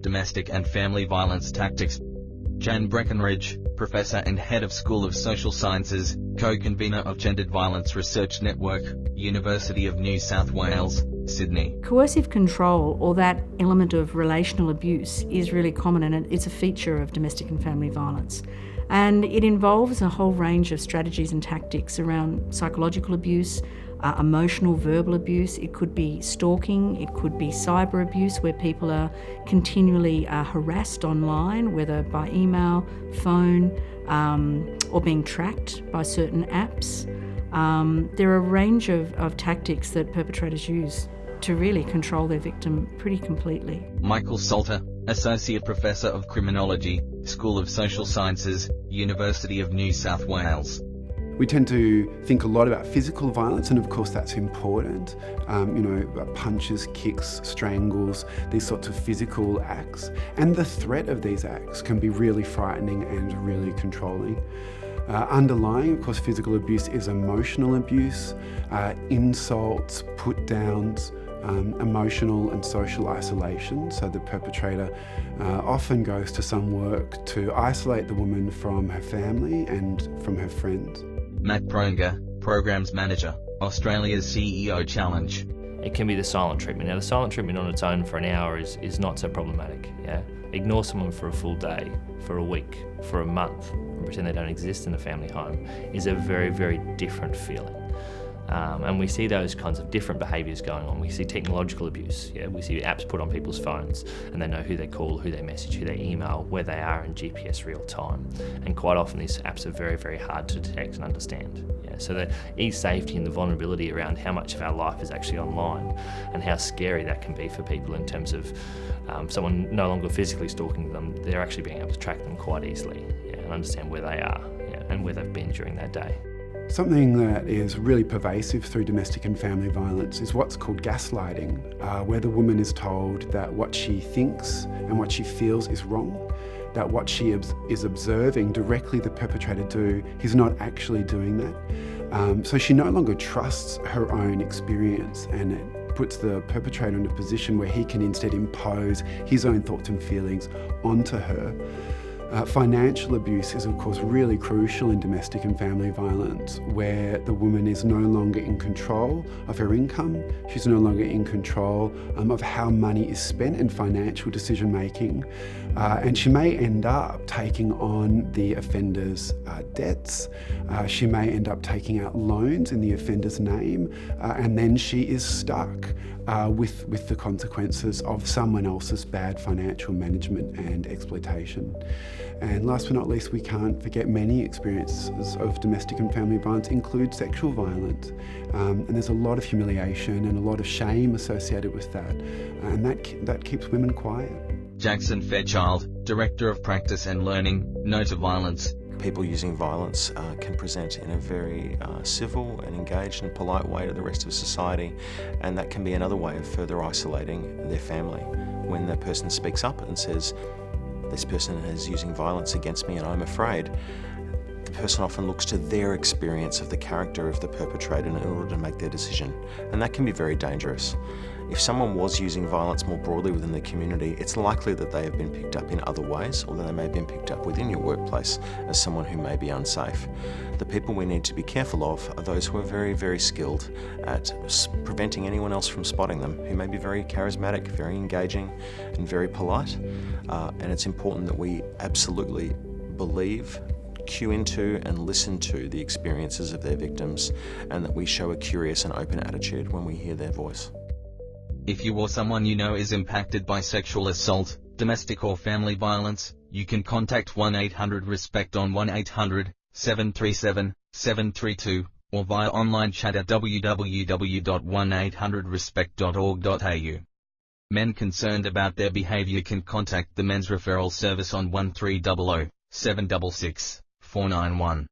Domestic and Family Violence Tactics. Jan Breckenridge, Professor and Head of School of Social Sciences, co-convener of Gendered Violence Research Network, University of New South Wales, Sydney. Coercive control, or that element of relational abuse, is really common, and it's a feature of domestic and family violence. And it involves a whole range of strategies and tactics around psychological abuse, emotional, verbal abuse. It could be stalking, it could be cyber abuse, where people are continually harassed online, whether by email, phone, or being tracked by certain apps. There are a range of tactics that perpetrators use to really control their victim pretty completely. Michael Salter, Associate Professor of Criminology, School of Social Sciences, University of New South Wales. We tend to think a lot about physical violence, and of course that's important. Punches, kicks, strangles, these sorts of physical acts. And the threat of these acts can be really frightening and really controlling. Underlying, of course, physical abuse is emotional abuse, insults, put-downs, emotional and social isolation. So the perpetrator often goes to some work to isolate the woman from her family and from her friends. Matt Pronger, Programs Manager, Australia's CEO Challenge. It can be the silent treatment. Now, the silent treatment on its own for an hour is not so problematic. Yeah, ignore someone for a full day, for a week, for a month, and pretend they don't exist in a family home is a very, very different feeling. And we see those kinds of different behaviours going on. We see technological abuse. Yeah, we see apps put on people's phones, and they know who they call, who they message, who they email, where they are in GPS real time. And quite often these apps are very, very hard to detect and understand. Yeah, so the e-safety and the vulnerability around how much of our life is actually online, and how scary that can be for people in terms of someone no longer physically stalking them, they're actually being able to track them quite easily, and understand where they are, and where they've been during that day. Something that is really pervasive through domestic and family violence is what's called gaslighting, where the woman is told that what she thinks and what she feels is wrong, that what she is observing directly the perpetrator do, he's not actually doing that. So she no longer trusts her own experience, and it puts the perpetrator in a position where he can instead impose his own thoughts and feelings onto her. Financial abuse is, of course, really crucial in domestic and family violence, where the woman is no longer in control of her income, she's no longer in control of how money is spent in financial decision making, and she may end up taking on the offender's debts, she may end up taking out loans in the offender's name, and then she is stuck with the consequences of someone else's bad financial management and exploitation. And last but not least, we can't forget many experiences of domestic and family violence include sexual violence. And there's a lot of humiliation and a lot of shame associated with that. And that keeps women quiet. Jackson Fairchild, Director of Practice and Learning, No to Violence. People using violence can present in a very civil and engaged and polite way to the rest of society, and that can be another way of further isolating their family. When that person speaks up and says, this person is using violence against me and I'm afraid, the person often looks to their experience of the character of the perpetrator in order to make their decision, and that can be very dangerous. If someone was using violence more broadly within the community, it's likely that they have been picked up in other ways, or that they may have been picked up within your workplace as someone who may be unsafe. The people we need to be careful of are those who are very, very skilled at preventing anyone else from spotting them, who may be very charismatic, very engaging, and very polite. And it's important that we absolutely believe, cue into and listen to the experiences of their victims, and that we show a curious and open attitude when we hear their voice. If you or someone you know is impacted by sexual assault, domestic or family violence, you can contact 1-800-RESPECT on 1-800-737-732, or via online chat at www.1800respect.org.au. Men concerned about their behaviour can contact the Men's Referral Service on 1300 766 491.